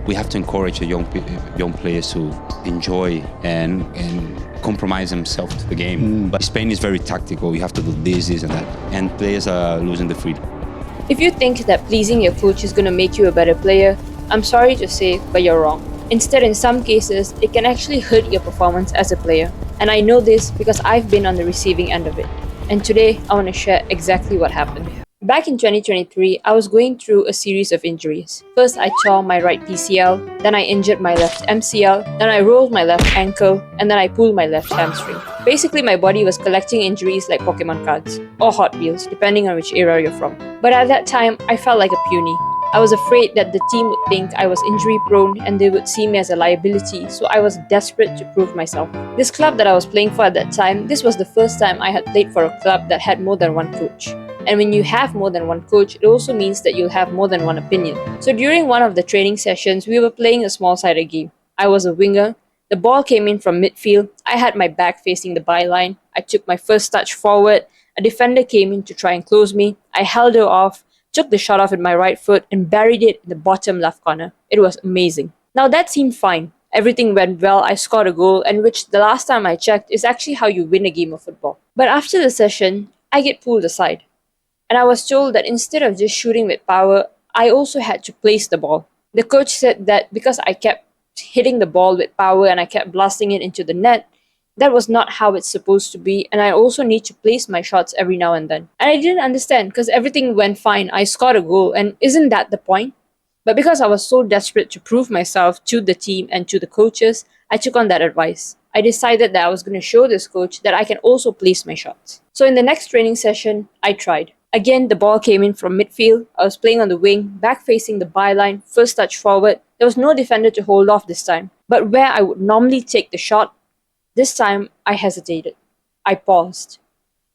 We have to encourage the young players to enjoy and compromise themselves to the game. But Spain is very tactical. You have to do this, and that. And players are losing the freedom. If you think that pleasing your coach is going to make you a better player, I'm sorry to say, but you're wrong. Instead, in some cases, it can actually hurt your performance as a player. And I know this because I've been on the receiving end of it. And today, I want to share exactly what happened. Back in 2023, I was going through a series of injuries. First, I tore my right PCL, then I injured my left MCL, then I rolled my left ankle, and then I pulled my left hamstring. Basically, my body was collecting injuries like Pokemon cards, or Hot Wheels, depending on which era you're from. But at that time, I felt like a puny. I was afraid that the team would think I was injury prone and they would see me as a liability, so I was desperate to prove myself. This club that I was playing for at that time, this was the first time I had played for a club that had more than one coach. And when you have more than one coach, it also means that you'll have more than one opinion. So during one of the training sessions, we were playing a small-sided game. I was a winger. The ball came in from midfield. I had my back facing the byline. I took my first touch forward. A defender came in to try and close me. I held her off, took the shot off with my right foot, and buried it in the bottom left corner. It was amazing. Now that seemed fine. Everything went well. I scored a goal, and which the last time I checked is actually how you win a game of football. But after the session, I get pulled aside. And I was told that instead of just shooting with power, I also had to place the ball. The coach said that because I kept hitting the ball with power and I kept blasting it into the net, that was not how it's supposed to be, and I also need to place my shots every now and then. And I didn't understand because everything went fine. I scored a goal, and isn't that the point? But because I was so desperate to prove myself to the team and to the coaches, I took on that advice. I decided that I was going to show this coach that I can also place my shots. So in the next training session, I tried. Again, the ball came in from midfield. I was playing on the wing, back facing the byline, first touch forward. There was no defender to hold off this time. But where I would normally take the shot, this time I hesitated. I paused.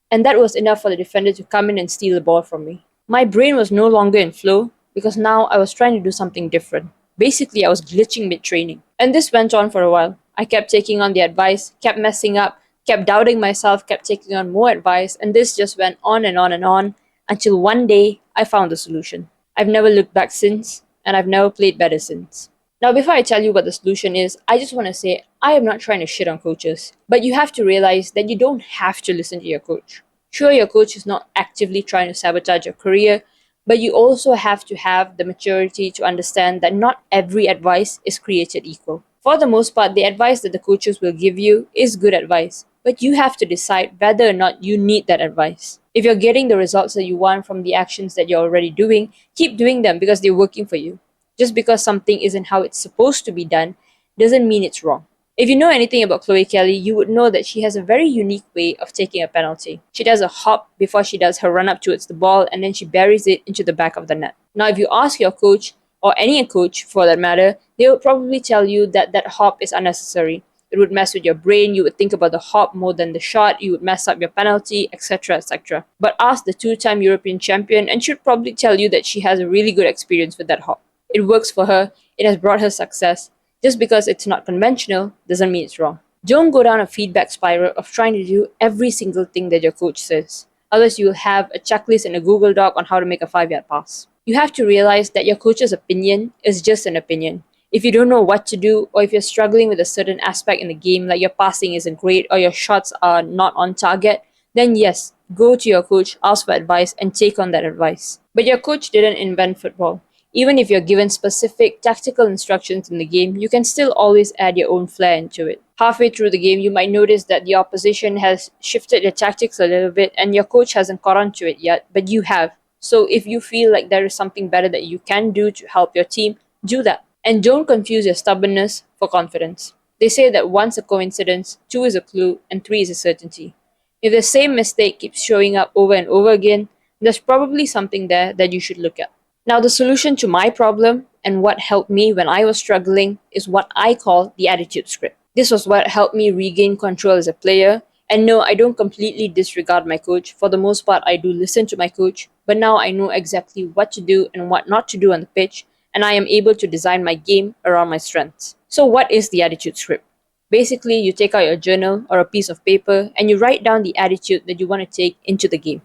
And that was enough for the defender to come in and steal the ball from me. My brain was no longer in flow because now I was trying to do something different. Basically, I was glitching mid-training. And this went on for a while. I kept taking on the advice, kept messing up, kept doubting myself, kept taking on more advice, and this just went on and on and on. Until one day, I found the solution. I've never looked back since, and I've never played better since. Now, before I tell you what the solution is, I just want to say I am not trying to shit on coaches, but you have to realize that you don't have to listen to your coach. Sure, your coach is not actively trying to sabotage your career, but you also have to have the maturity to understand that not every advice is created equal. For the most part, the advice that the coaches will give you is good advice, but you have to decide whether or not you need that advice. If you're getting the results that you want from the actions that you're already doing, keep doing them because they're working for you. Just because something isn't how it's supposed to be done doesn't mean it's wrong. If you know anything about Chloe Kelly, you would know that she has a very unique way of taking a penalty. She does a hop before she does her run up towards the ball, and then she buries it into the back of the net. Now, if you ask your coach, or any coach for that matter, they would probably tell you that that hop is unnecessary. It would mess with your brain, you would think about the hop more than the shot, you would mess up your penalty, etc. etc. But ask the two-time European champion and she'd probably tell you that she has a really good experience with that hop. It works for her, it has brought her success. Just because it's not conventional doesn't mean it's wrong. Don't go down a feedback spiral of trying to do every single thing that your coach says. Otherwise, you'll have a checklist in a Google Doc on how to make a 5-yard pass. You have to realize that your coach's opinion is just an opinion. If you don't know what to do, or if you're struggling with a certain aspect in the game, like your passing isn't great or your shots are not on target, then yes, go to your coach, ask for advice, and take on that advice. But your coach didn't invent football. Even if you're given specific tactical instructions in the game, you can still always add your own flair into it. Halfway through the game, you might notice that the opposition has shifted their tactics a little bit and your coach hasn't caught on to it yet, but you have. So if you feel like there is something better that you can do to help your team, do that. And don't confuse your stubbornness for confidence. They say that 1's a coincidence, 2 is a clue, and 3 is a certainty. If the same mistake keeps showing up over and over again, there's probably something there that you should look at. Now, the solution to my problem and what helped me when I was struggling is what I call the attitude script. This was what helped me regain control as a player. And no, I don't completely disregard my coach. For the most part, I do listen to my coach, but now I know exactly what to do and what not to do on the pitch, and I am able to design my game around my strengths. So what is the attitude script? Basically, you take out your journal or a piece of paper and you write down the attitude that you want to take into the game.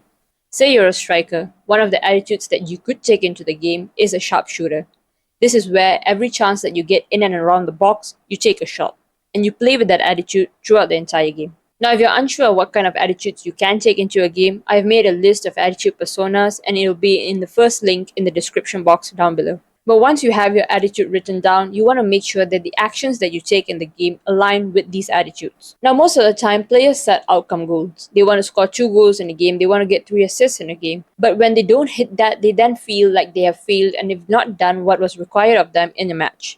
Say you're a striker. One of the attitudes that you could take into the game is a sharpshooter. This is where every chance that you get in and around the box, you take a shot, and you play with that attitude throughout the entire game. Now, if you're unsure what kind of attitudes you can take into a game, I've made a list of attitude personas, and it'll be in the first link in the description box down below. But once you have your attitude written down, you want to make sure that the actions that you take in the game align with these attitudes. Now, most of the time, players set outcome goals. They want to score 2 goals in a game, they want to get 3 assists in a game. But when they don't hit that, they then feel like they have failed and they've not done what was required of them in a match.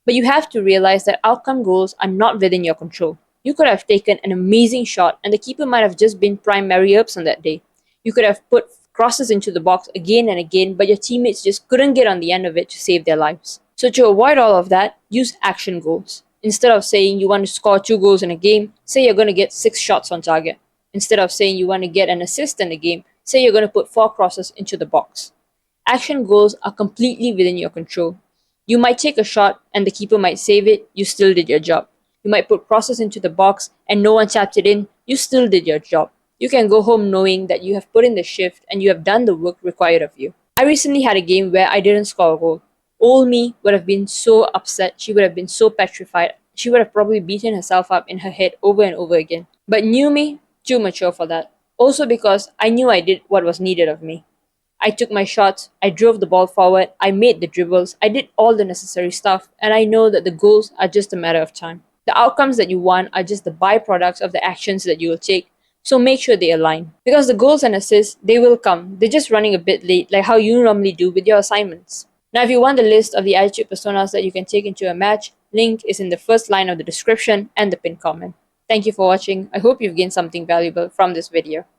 But you have to realize that outcome goals are not within your control. You could have taken an amazing shot and the keeper might have just been prime Mary Earps on that day. You could have put crosses into the box again and again, but your teammates just couldn't get on the end of it to save their lives. So to avoid all of that, use action goals. Instead of saying you want to score 2 goals in a game, say you're going to get 6 shots on target. Instead of saying you want to get an assist in a game, say you're going to put 4 crosses into the box. Action goals are completely within your control. You might take a shot and the keeper might save it, you still did your job. You might put crosses into the box and no one tapped it in, you still did your job. You can go home knowing that you have put in the shift and you have done the work required of you. I recently had a game where I didn't score a goal. Old me would have been so upset, she would have been so petrified, she would have probably beaten herself up in her head over and over again. But new me, too mature for that. Also because I knew I did what was needed of me. I took my shots, I drove the ball forward, I made the dribbles, I did all the necessary stuff, and I know that the goals are just a matter of time. The outcomes that you want are just the byproducts of the actions that you will take, so make sure they align. Because the goals and assists, they will come. They're just running a bit late, like how you normally do with your assignments. Now, if you want the list of the attitude personas that you can take into a match, link is in the first line of the description and the pinned comment. Thank you for watching. I hope you've gained something valuable from this video.